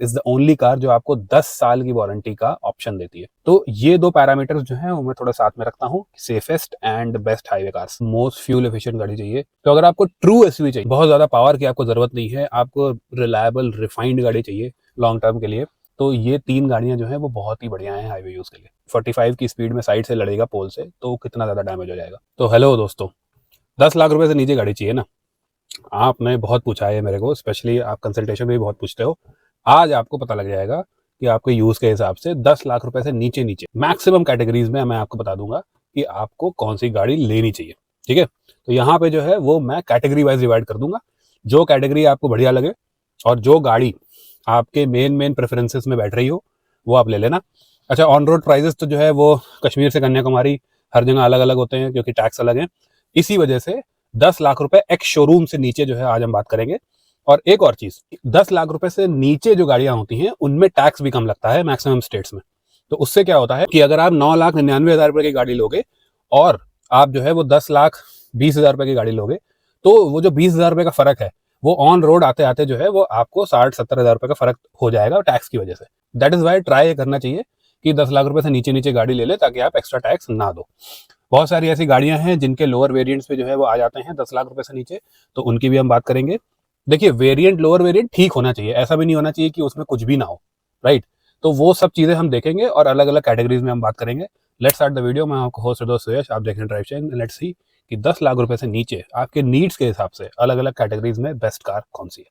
Is the only car जो आपको 10 साल की वारंटी का ऑप्शन देती है। तो ये दो पैरामीटर्स जो हैं वो मैं थोड़ा साथ में रखता हूँ, safest and best highway cars, most fuel efficient गाड़ी चाहिए। तो अगर आपको ट्रू एसयूवी चाहिए, बहुत ज्यादा पावर की आपको जरूरत नहीं है, आपको रिलायबल रिफाइंड गाड़ी चाहिए लॉन्ग टर्म के लिए, तो ये 3 गाड़ियां जो है वो बहुत ही बढ़िया हैं हाईवे यूज के लिए। 45 की स्पीड में साइड से लड़ेगा पोल से, तो कितना ज्यादा डैमेज हो जाएगा। तो हेलो दोस्तों, 10 लाख रुपए से नीचे गाड़ी चाहिए ना? आपने बहुत पूछा है मेरे को, स्पेशली आप कंसल्टेशन में भी बहुत पूछते हो। आज आपको पता लग जाएगा कि आपके यूज के हिसाब से 10 लाख रुपए से नीचे नीचे मैक्सिमम कैटेगरीज में मैं आपको बता दूंगा कि आपको कौन सी गाड़ी लेनी चाहिए। ठीक है, तो यहाँ पे जो है वो मैं कैटेगरी वाइज डिवाइड कर दूंगा। जो कैटेगरी आपको बढ़िया लगे और जो गाड़ी आपके मेन प्रेफरेंसेस में बैठ रही हो वो आप ले लेना। अच्छा, ऑन रोड प्राइजेस तो जो है वो कश्मीर से कन्याकुमारी हर जगह अलग अलग होते हैं क्योंकि टैक्स अलग है। इसी वजह से 10 लाख रुपए एक्स शोरूम से नीचे जो है आज हम बात करेंगे। और एक और चीज, 10 लाख रुपए से नीचे जो गाड़ियां होती हैं उनमें टैक्स भी कम लगता है मैक्सिमम स्टेट्स में। तो उससे क्या होता है कि अगर आप 9,99,000 रुपए की गाड़ी लोगे और आप जो है वो 10,20,000 रुपए की गाड़ी लोगे, तो वो जो 20,000 रुपए का फर्क है वो ऑन रोड आते आते जो है वो आपको 60-70 हज़ार रुपए का फर्क हो जाएगा टैक्स की वजह से। दैट इज वाई ट्राई करना चाहिए कि 10 लाख रुपए से नीचे नीचे गाड़ी ले ले ताकि आप एक्स्ट्रा टैक्स ना दो। बहुत सारी ऐसी गाड़ियां हैं जिनके लोअर वेरिएंट्स पे जो है वो आ जाते हैं 10 लाख रुपए से नीचे, तो उनकी भी हम बात करेंगे। देखिए, वेरिएंट लोअर वेरिएंट ठीक होना चाहिए, ऐसा भी नहीं होना चाहिए कि उसमें कुछ भी ना हो, राइट? तो वो सब चीजें हम देखेंगे और अलग अलग कैटेगरीज में हम बात करेंगे। Let's start the video. मैं आपको होस्ट दोस्त सुयश, आप देख रहे हैं ड्राइव चैन। लेट्स सी कि 10 लाख रुपए से नीचे आपके नीड्स के हिसाब से अलग अलग कैटेगरीज में बेस्ट कार कौन सी है।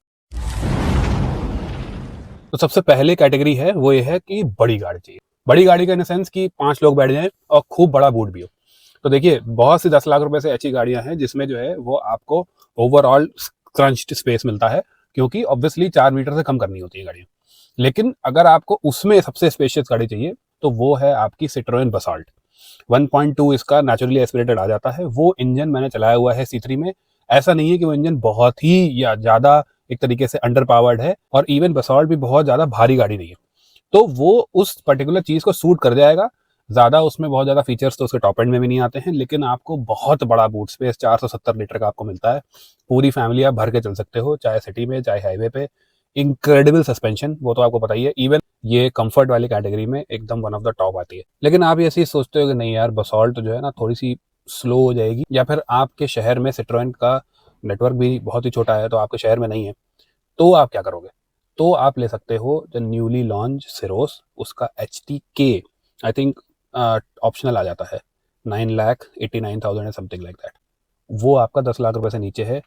तो सबसे पहले कैटेगरी है वो ये है कि बड़ी गाड़ी चाहिए। बड़ी गाड़ी का इन सेंस कि 5 लोग बैठ जाएं और खूब बड़ा बूट भी हो। तो देखिए, बहुत सी 10 लाख रुपए से अच्छी गाड़ियां हैं जिसमें जो है वो आपको ओवरऑल क्रंच्ड स्पेस मिलता है, क्योंकि ऑब्वियसली 4 मीटर से कम करनी होती है गाड़ियां। लेकिन अगर आपको उसमें सबसे स्पेशियस गाड़ी चाहिए तो वो है आपकी सिट्रोएन बसाल्ट। 1.2 इसका नेचुरली एस्पिरेटेड आ जाता है। वो इंजन मैंने चलाया हुआ है C3 में। ऐसा नहीं है कि वो इंजन बहुत ही या ज्यादा एक तरीके से अंडर पावर्ड है, और इवन बसाल्ट भी बहुत ज्यादा भारी गाड़ी नहीं है, तो वो उस पर्टिकुलर चीज को सूट कर जाएगा। ज्यादा उसमें बहुत ज्यादा फीचर्स तो उसके टॉप एंड में भी नहीं आते हैं, लेकिन आपको बहुत बड़ा बूट स्पेस 470 लीटर का आपको मिलता है। पूरी फैमिली आप भर के चल सकते हो, चाहे सिटी में चाहे हाईवे पे। इनक्रेडिबल सस्पेंशन, वो तो आपको पता ही है। इवन ये कंफर्ट वाली कैटेगरी में एकदम वन ऑफ द टॉप आती है। लेकिन आप ये ऐसी सोचते हो कि नहीं यार, बसॉल्ट जो है ना थोड़ी सी स्लो हो जाएगी, या फिर आपके शहर में सिट्रोएन का नेटवर्क भी बहुत ही छोटा है तो आपके शहर में नहीं है, तो आप क्या करोगे? तो आप ले सकते हो द न्यूली लॉन्च सिरोस, उसका HTK आई थिंक ऑप्शनल आ जाता है, 9,89,000 समथिंग लाइक दैट। वो आपका 10 लाख रुपए से नीचे है।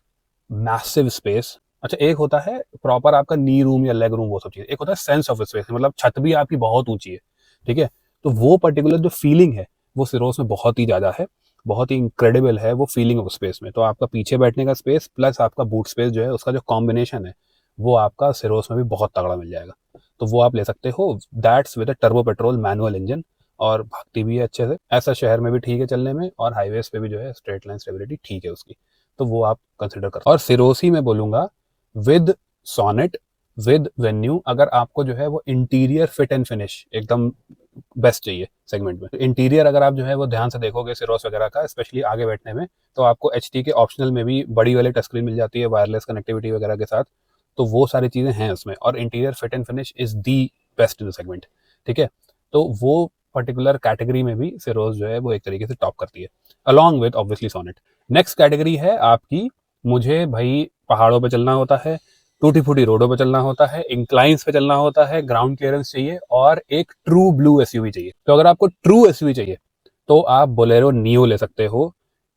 Massive space. अच्छा, एक होता है प्रॉपर आपका नी रूम या लेग रूम, वो सब चीज़। एक होता है सेंस ऑफ स्पेस, मतलब छत भी आपकी बहुत ऊंची है, ठीक है? तो वो पर्टिकुलर जो फीलिंग है वो सिरोस में बहुत ही ज़्यादा है, बहुत ही इनक्रेडिबल है वो फीलिंग ऑफ स्पेस में। तो आपका पीछे बैठने का स्पेस प्लस आपका बूट स्पेस जो है, उसका जो कॉम्बिनेशन है वो आपका सिरोस में भी बहुत तगड़ा मिल जाएगा। तो वो आप ले सकते हो। That's with a turbo petrol manual engine, और भागती भी है अच्छे से। ऐसा शहर में भी ठीक है चलने में, और हाईवेज पे भी जो है स्ट्रेट लाइन स्टेबिलिटी ठीक है उसकी। तो वो आप कंसिडर कर। और सिरोसी में बोलूंगा विद सोनेट, विद वेन्यू। अगर आपको जो है वो इंटीरियर फिट एंड फिनिश एकदम बेस्ट चाहिए सेगमेंट में, इंटीरियर अगर आप जो है वो ध्यान से देखोगे सिरोस वगैरह का, स्पेशली आगे बैठने में, तो आपको HT के ऑप्शनल में भी बड़ी वाली टच स्क्रीन मिल जाती है वायरलेस कनेक्टिविटी वगैरह के साथ। तो वो सारी चीजें हैं उसमें, और interior fit and finish is the best in the segment. ठीक है, तो वो पर्टिकुलर कैटेगरी में भी सिरोस जो है वो एक तरीके से टॉप करती है, along with obviously Sonet. Next category है आपकी, मुझे भाई पहाड़ों पे चलना होता है, टूटी फूटी रोडों पे चलना होता है, इंक्लाइंस पे चलना होता है, ग्राउंड क्लियरेंस चाहिए, और एक ट्रू ब्लू SUV चाहिए। तो अगर आपको ट्रू SUV चाहिए तो आप बोलेरो नियो ले सकते हो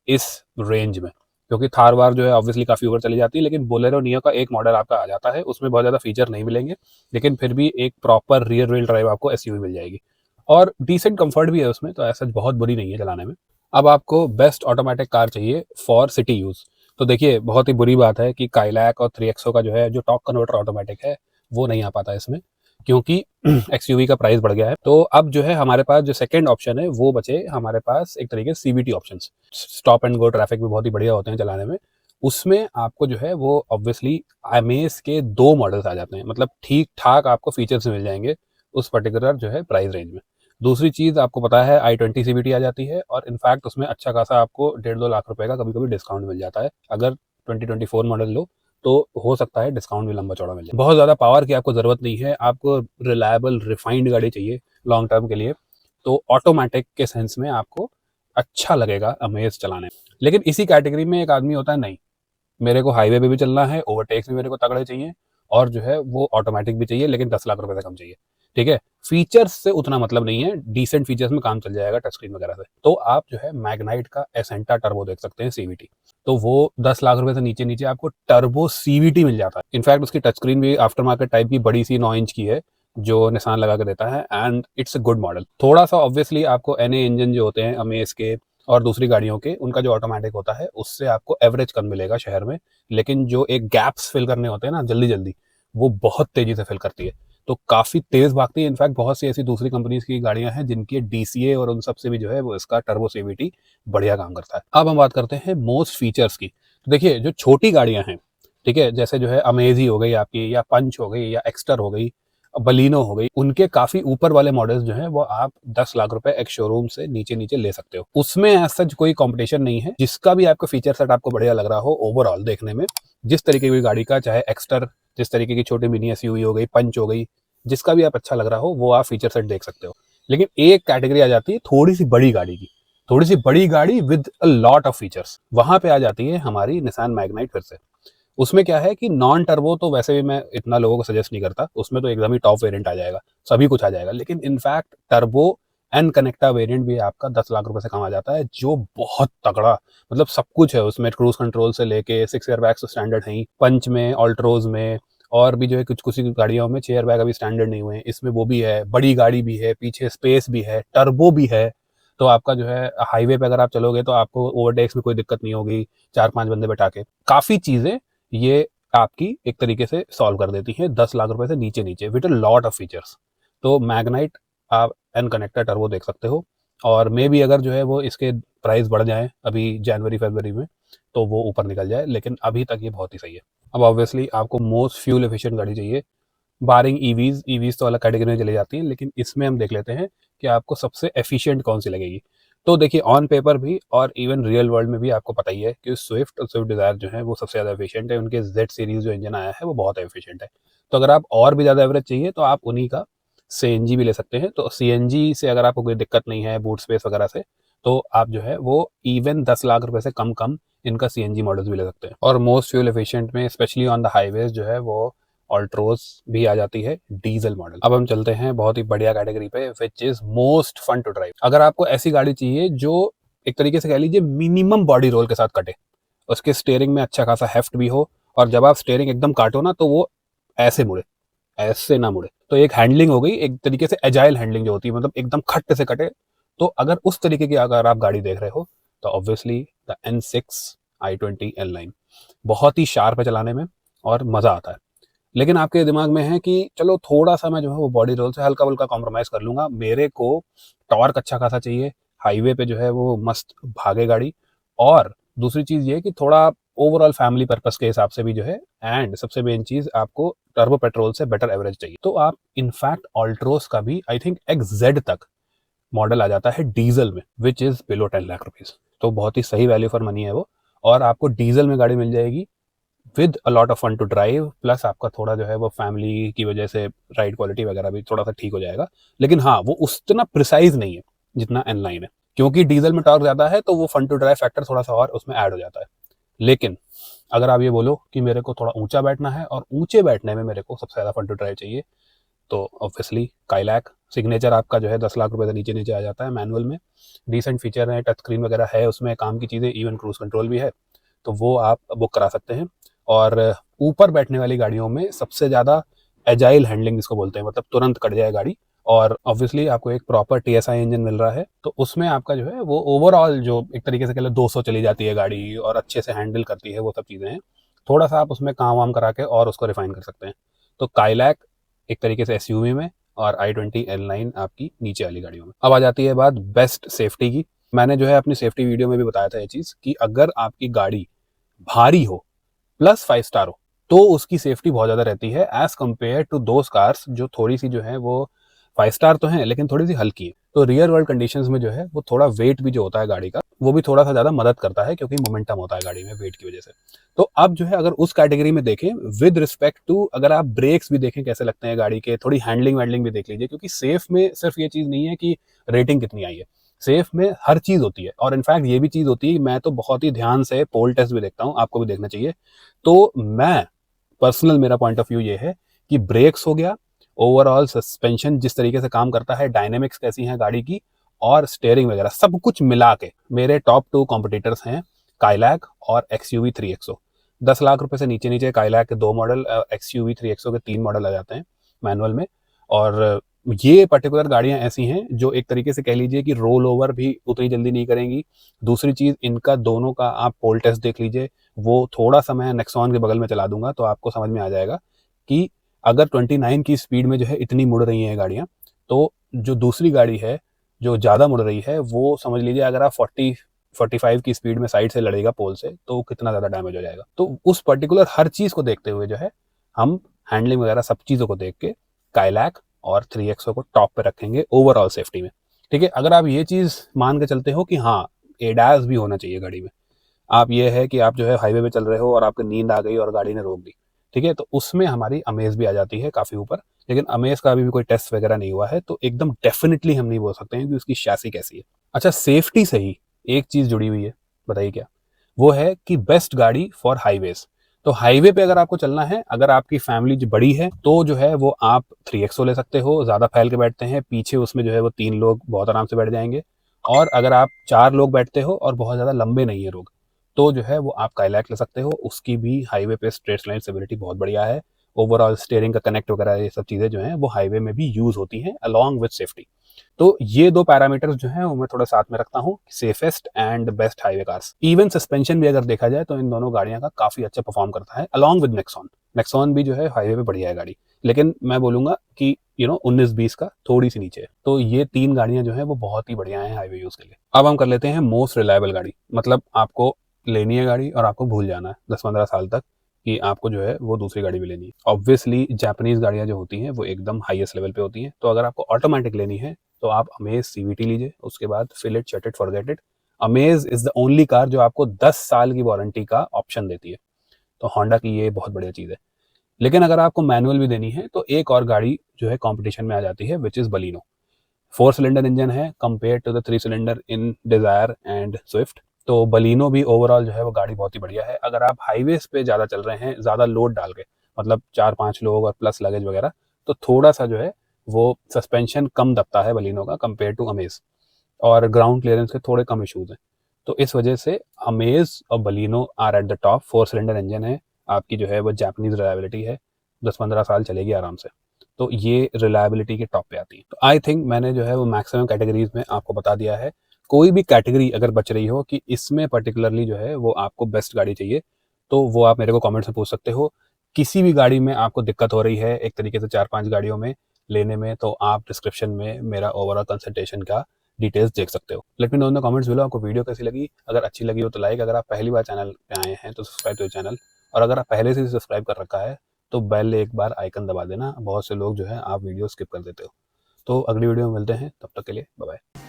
इस रेंज में, क्योंकि थार वार जो है ऑब्वियसली काफी ऊपर चली जाती है। लेकिन बोलेरो नियो का एक मॉडल आपका आ जाता है, उसमें बहुत ज्यादा फीचर नहीं मिलेंगे, लेकिन फिर भी एक प्रॉपर रियर व्हील ड्राइव आपको SUV मिल जाएगी, और डिसेंट कंफर्ट भी है उसमें, तो ऐसा बहुत बुरी नहीं है चलाने में। अब आपको बेस्ट ऑटोमेटिक कार चाहिए फॉर सिटी यूज। तो देखिए, बहुत ही बुरी बात है कि काइलैक और 3XO का जो है जो टॉर्क कन्वर्टर ऑटोमेटिक है वो नहीं आ पाता इसमें, क्योंकि XUV का प्राइस बढ़ गया है। तो अब जो है हमारे पास जो सेकंड ऑप्शन है वो बचे हमारे पास एक तरीके से CVT options. Stop and go traffic भी बहुत ही बढ़िया होते हैं चलाने में। उसमें आपको जो है वो ऑब्वियसली अमेज के 2 मॉडल्स आ जाते हैं, मतलब ठीक ठाक आपको फीचर्स मिल जाएंगे उस पर्टिकुलर जो है प्राइस रेंज में। दूसरी चीज आपको पता है i20 CVT आ जाती है, और इनफैक्ट उसमें अच्छा खासा आपको 1.5-2 लाख रुपए का कभी कभी डिस्काउंट मिल जाता है। अगर 2024 मॉडल लो तो हो सकता है डिस्काउंट भी लंबा चौड़ा मिल जाए। बहुत ज़्यादा पावर की आपको ज़रूरत नहीं है, आपको रिलायबल रिफाइंड गाड़ी चाहिए लॉन्ग टर्म के लिए, तो ऑटोमेटिक के सेंस में आपको अच्छा लगेगा अमेज चलाने में। लेकिन इसी कैटेगरी में एक आदमी होता है, नहीं मेरे को हाईवे पे भी चलना है, ओवरटेक्स भी मेरे को तगड़े चाहिए और जो है वो ऑटोमेटिक भी चाहिए, लेकिन 10 लाख रुपए से कम चाहिए। ठीक है, फीचर्स से उतना मतलब नहीं है, डिसेंट फीचर्स में काम चल जाएगा टच स्क्रीन वगैरह से। तो आप जो है मैग्नाइट का एसेंटा टर्बो देख सकते हैं सीवीटी, तो वो 10 लाख रुपए से नीचे नीचे आपको टर्बो सीवीटी मिल जाता है। इनफैक्ट उसकी टच स्क्रीन भी आफ्टर मार्केट टाइप की बड़ी सी 9 इंच की है जो निसान लगा के देता है, and it's a good model. थोड़ा सा ऑब्वियसली आपको एनए इंजन जो होते हैं अमेज के और दूसरी गाड़ियों के, उनका जो ऑटोमेटिक होता है उससे आपको एवरेज कम मिलेगा शहर में, लेकिन जो एक गैप्स फिल करने होते हैं ना जल्दी जल्दी, वो बहुत तेजी से फिल करती है, तो काफी तेज भागती है। इनफैक्ट बहुत सी ऐसी दूसरी कंपनीज की गाड़ियां हैं जिनकी डीसीए और उन सब से भी जो है वो इसका टर्बो सीवीटी बढ़िया काम करता है। अब हम बात करते हैं मोस्ट फीचर्स की। तो देखिए जो छोटी गाड़ियां हैं, ठीक है, जैसे जो है अमेजी हो गई आपकी, या पंच हो गई, या एक्स्टर हो गई, बलिनो हो गई, उनके काफी ऊपर वाले मॉडल्स जो हैं वो आप 10 लाख रुपए एक शोरूम से नीचे नीचे ले सकते हो। उसमें एज सच कोई कंपटीशन नहीं है। जिसका भी आपको फीचर सेट आपको बढ़िया लग रहा हो ओवरऑल देखने में, जिस तरीके की गाड़ी का, चाहे एक्स्टर, जिस तरीके की छोटी मिनी एसयूवी हो गई, पंच हो गई, जिसका भी आप अच्छा लग रहा हो वो आप फीचर सेट देख सकते हो। लेकिन एक कैटेगरी आ जाती है थोड़ी सी बड़ी गाड़ी की, थोड़ी सी बड़ी गाड़ी with a lot of features, वहां पे आ जाती है हमारी निसान मैग्नाइट फिर से। उसमें क्या है कि नॉन टर्बो तो वैसे भी मैं इतना लोगों को सजेस्ट नहीं करता, उसमें तो एकदम ही टॉप वेरिएंट आ जाएगा, सभी कुछ आ जाएगा। लेकिन इनफैक्ट टर्बो एंड कनेक्टा वेरिएंट भी आपका 10 लाख रुपए से कम आ जाता है, जो बहुत तगड़ा, मतलब सब कुछ है उसमें, क्रूज कंट्रोल से लेके 6 एयर बैग्स तो स्टैंडर्ड है ही, पंच में, ऑल्ट्रोज में, और भी जो है कुछ कुछ गाड़ियों में 6 एयर बैग अभी स्टैंडर्ड नहीं हुए हैं, इसमें वो भी है, बड़ी गाड़ी भी है, पीछे स्पेस भी है, टर्बो भी है। तो आपका जो है हाईवे पे अगर आप चलोगे तो आपको ओवरटेक्स में कोई दिक्कत नहीं होगी, 4-5 बंदे बैठा के। काफी चीजें ये आपकी एक तरीके से सॉल्व कर देती है 10 लाख रुपए से नीचे नीचे with a lot of features. तो मैग्नाइट आप एन कनेक्टर टर्बो देख सकते हो, और मे भी अगर जो है वो इसके प्राइस बढ़ जाए अभी जनवरी फरवरी में तो वो ऊपर निकल जाए, लेकिन अभी तक ये बहुत ही सही है। अब ऑब्वियसली आपको मोस्ट फ्यूल एफिशिएंट गाड़ी चाहिए, बारिंग ईवीज तो अलग कैटेगरी में चली जाती हैं, लेकिन इसमें हम देख लेते हैं कि आपको सबसे एफिशिएंट कौन सी लगेगी। तो देखिए ऑन पेपर भी और इवन रियल वर्ल्ड में भी आपको पता ही है कि स्विफ्ट और स्विफ्ट डिजायर जो है वो सबसे ज़्यादा एफिशिएंट है, उनके जेड सीरीज जो इंजन आया है वो बहुत एफिशिएंट है। तो अगर आप और भी ज़्यादा एवरेज चाहिए तो आप उन्हीं का सीएनजी भी ले सकते हैं। तो सीएनजी से अगर आपको कोई दिक्कत नहीं है बूट स्पेस वगैरह से, तो आप जो है वो इवन 10 लाख रुपए से कम कम इनका सीएनजी मॉडल्स भी ले सकते हैं। और मोस्ट फ्यूल एफिशिएंट में स्पेशली ऑन द हाईवेज जो है वो ऑल्ट्रोज भी आ जाती है, डीजल मॉडल। अब हम चलते हैं बहुत ही बढ़िया कैटेगरी पे, which is most fun to drive. अगर आपको ऐसी गाड़ी चाहिए जो एक तरीके से कह लीजिए मिनिमम बॉडी रोल के साथ कटे, उसके स्टीयरिंग में अच्छा खासा हेफ्ट भी हो, और जब आप स्टीयरिंग एकदम काटो ना तो वो ऐसे मुड़े, ऐसे ना मुड़े। तो एक हैंडलिंग हो गई एक तरीके से एजाइल हैंडलिंग जो होती है, मतलब एकदम खट्ट से कटे। तो अगर उस तरीके की अगर आप गाड़ी देख रहे हो तो obviously the N6 i20 N9 बहुत ही शार्प है चलाने में और मजा आता है। लेकिन आपके दिमाग में है कि चलो थोड़ा सा मैं जो है वो बॉडी रोल से हल्का फुल्का कॉम्प्रोमाइज कर लूंगा, मेरे को टॉर्क अच्छा खासा चाहिए, हाईवे पे जो है वो मस्त भागे गाड़ी, और दूसरी चीज ये कि थोड़ा ओवरऑल फैमिली पर्पस के हिसाब से भी जो है, एंड सबसे मेन चीज आपको टर्बो पेट्रोल से बेटर एवरेज चाहिए, तो आप इनफैक्ट ऑल्ट्रोस का भी आई थिंक XZ तक मॉडल आ जाता है डीजल में, which is below 10 lakh rupees. तो बहुत ही सही वैल्यू फॉर मनी है वो, और आपको डीजल में गाड़ी मिल जाएगी with a lot of fun to drive, plus आपका थोड़ा जो है वो फैमिली की वजह से राइड क्वालिटी वगैरह भी थोड़ा सा ठीक हो जाएगा। लेकिन हाँ वो उतना प्रिसाइज नहीं है जितना N9 है, क्योंकि डीजल में टॉर्क ज्यादा है तो वो फन टू ड्राइव फैक्टर थोड़ा सा और उसमें ऐड हो जाता है। लेकिन अगर आप ये बोलो कि मेरे को थोड़ा ऊंचा बैठना है और ऊंचे बैठने में मेरे को सबसे ज्यादा फन टू ड्राइव चाहिए, तो ऑब्वियसली काइलैक सिग्नेचर आपका जो है 10 लाख रुपए से नीचे नीचे आ जाता है। मैनुअल में डिसेंट फीचर है, टच स्क्रीन वगैरह है उसमें, काम की चीज़ें, इवन क्रूज कंट्रोल भी है, तो वो आप बुक करा सकते हैं। और ऊपर बैठने वाली गाड़ियों में सबसे ज़्यादा एजाइल हैंडलिंग जिसको बोलते हैं, मतलब तुरंत कट जाए गाड़ी, और ऑब्वियसली आपको एक प्रॉपर TSI इंजन मिल रहा है, तो उसमें आपका जो है वो ओवरऑल जो एक तरीके से कह लो 200 चली जाती है गाड़ी और अच्छे से हैंडल करती है, वो सब चीज़ें हैं। थोड़ा सा आप उसमें काम वाम करा के और उसको रिफाइन कर सकते हैं। तो काइलैक एक तरीके से SUV में, और i20 N9 आपकी नीचे वाली गाड़ियों में। अब आ जाती है बात बेस्ट सेफ्टी की। मैंने जो है अपनी सेफ्टी वीडियो में भी बताया था ये चीज़ कि अगर आपकी गाड़ी भारी हो प्लस 5 स्टार हो तो उसकी सेफ्टी बहुत ज़्यादा रहती है as compared to those cars जो थोड़ी सी जो है वो 5 स्टार तो हैं लेकिन थोड़ी सी हल्की है। तो रियल वर्ल्ड कंडीशंस में जो है वो थोड़ा वेट भी जो होता है गाड़ी का वो भी थोड़ा सा ज़्यादा मदद करता है क्योंकि मोमेंटम होता है गाड़ी में वेट की वजह से। तो अब जो है अगर उस कैटेगरी में देखें विद रिस्पेक्ट टू, अगर आप ब्रेक्स भी देखें कैसे लगते हैं गाड़ी के, थोड़ी हैंडलिंग वैंडलिंग भी देख लीजिए, क्योंकि सेफ में सिर्फ ये चीज़ नहीं है कि रेटिंग कितनी आई है, सेफ में हर चीज़ होती है। और इनफैक्ट ये भी चीज़ होती है, मैं तो बहुत ही ध्यान से पोल टेस्ट भी देखता हूँ, आपको भी देखना चाहिए। तो मैं पर्सनल, मेरा पॉइंट ऑफ व्यू ये है कि ब्रेक्स हो गया, ओवरऑल सस्पेंशन जिस तरीके से काम करता है, डायनेमिक्स कैसी हैं गाड़ी की, और स्टेयरिंग वगैरह सब कुछ मिला के मेरे टॉप 2 कॉम्पिटिटर्स हैं काइलैक और XUV 3XO। 10 लाख रुपए से नीचे नीचे काइलैक के 2 मॉडल, XUV 3XO के 3 मॉडल आ जाते हैं मैनुअल में। और ये पर्टिकुलर गाड़ियां ऐसी हैं जो एक तरीके से कह लीजिए कि रोल ओवर भी उतनी जल्दी नहीं करेंगी। दूसरी चीज़, इनका दोनों का आप पोल टेस्ट देख लीजिए, वो थोड़ा सा मैं नेक्सॉन के बगल में चला दूंगा तो आपको समझ में आ जाएगा कि अगर 29 की स्पीड में जो है इतनी मुड़ रही हैं गाड़ियाँ, तो जो दूसरी गाड़ी है जो ज़्यादा मुड़ रही है, वो समझ लीजिए अगर आप 45 की स्पीड में साइड से लड़ेगा पोल से तो कितना ज़्यादा डैमेज हो जाएगा। तो उस पर्टिकुलर हर चीज़ को देखते हुए जो है हम हैंडलिंग वगैरह सब चीज़ों को देख के काइलैक और 3XO को टॉप पे रखेंगे ओवरऑल सेफ्टी में। ठीक है, अगर आप ये चीज़ मान के चलते हो कि हाँ एडास भी होना चाहिए गाड़ी में, आप ये है कि आप जो है हाईवे पे चल रहे हो और आपको नींद आ गई और गाड़ी ने रोक दी, ठीक है, तो उसमें हमारी अमेज भी आ जाती है काफ़ी ऊपर। लेकिन अमेज का अभी भी कोई टेस्ट वगैरह नहीं हुआ है, तो एकदम डेफिनेटली हम नहीं बोल सकते हैं कि उसकी शैसी कैसी है। अच्छा, सेफ्टी से ही एक चीज़ जुड़ी हुई है, बताइए क्या? वो है कि बेस्ट गाड़ी फॉर हाईवेज। तो हाईवे पे अगर आपको चलना है, अगर आपकी फैमिली जो बड़ी है तो जो है वो आप 3XO ले सकते हो, ज़्यादा फैल के बैठते हैं पीछे, उसमें जो है वो 3 लोग बहुत आराम से बैठ जाएंगे। और अगर आप 4 लोग बैठते हो और बहुत ज़्यादा लंबे नहीं है लोग, तो जो है वो आप काइलैक ले सकते हो। उसकी भी हाईवे पे स्ट्रेट लाइन स्टेबिलिटी बहुत बढ़िया है। ओवरऑल स्टीयरिंग का कनेक्ट वगैरह ये सब चीज़ें जो हैं वो हाईवे में भी यूज़ होती हैं अलॉन्ग विद सेफ्टी। तो ये 2 पैरामीटर्स जो हैं वो मैं थोड़ा साथ में रखता हूँ, safest and best highway cars. Even suspension भी अगर देखा जाए तो इन दोनों गाड़ियां का काफ़ी अच्छा परफॉर्म करता है अलॉन्ग विद नेक्सॉन। नेक्सॉन भी जो है हाईवे पे बढ़िया है गाड़ी, लेकिन मैं बोलूंगा कि 19-20 का थोड़ी सी नीचे है। तो ये 3 गाड़ियां जो है वो बहुत ही बढ़िया हैं हाईवे यूज़ के लिए। अब हम कर लेते हैं मोस्ट रिलायबल गाड़ी, मतलब आपको लेनी है गाड़ी और आपको भूल जाना है 10-15 साल तक कि आपको जो है वो दूसरी गाड़ी भी लेनी है। ऑब्वियसली जापानीज गाड़ियां जो होती हैं वो एकदम हाईएस्ट लेवल पे होती हैं। तो अगर आपको ऑटोमेटिक लेनी है तो आप अमेज CVT लीजिए, उसके बाद fill it, shut it, forget it. Amaze is the only car जो आपको 10 साल की वारंटी का ऑप्शन देती है। तो होंडा की ये बहुत बढ़िया चीज़ है। लेकिन अगर आपको मैनुअल भी देनी है तो एक और गाड़ी जो है कॉम्पिटिशन में आ जाती है, which is Baleno. 4 cylinder engine है compare to the 3 cylinder in Dzire and Swift. तो बलिनो भी ओवरऑल जो है वो गाड़ी बहुत ही बढ़िया है। अगर आप हाईवेज पे ज़्यादा चल रहे हैं, ज़्यादा लोड डाल के, मतलब 4-5 लोग और प्लस लगेज वगैरह, तो थोड़ा सा जो है वो सस्पेंशन कम दबता है बलिनो का कंपेयर टू अमेज, और ग्राउंड क्लियरेंस के थोड़े कम इशूज़ हैं। तो इस वजह से अमेज और Baleno are at the top. 4 cylinder engine है, आपकी जो है वो जापानीज रिलायबिलिटी है, 10-15 साल चलेगी आराम से। तो ये रिलायबिलिटी के टॉप पे आती है। तो आई थिंक मैंने जो है वो मैक्सिमम कैटेगरीज में आपको बता दिया है। कोई भी कैटेगरी अगर बच रही हो कि इसमें पर्टिकुलरली जो है वो आपको बेस्ट गाड़ी चाहिए, तो वो आप मेरे को कमेंट्स में पूछ सकते हो। किसी भी गाड़ी में आपको दिक्कत हो रही है एक तरीके से 4-5 गाड़ियों में लेने में, तो आप डिस्क्रिप्शन में मेरा ओवरऑल कंसल्टेशन का डिटेल्स देख सकते हो। Let me know in the comments below आपको वीडियो कैसी लगी। अगर अच्छी लगी हो तो लाइक, अगर आप पहली बार चैनल पे आए हैं तो सब्सक्राइब टू चैनल, और अगर आप पहले से सब्सक्राइब कर रखा है तो बेल एक बार आइकन दबा देना। बहुत से लोग जो है आप वीडियो स्किप कर देते हो। तो अगली वीडियो में मिलते हैं, तब तक के लिए बाय बाय।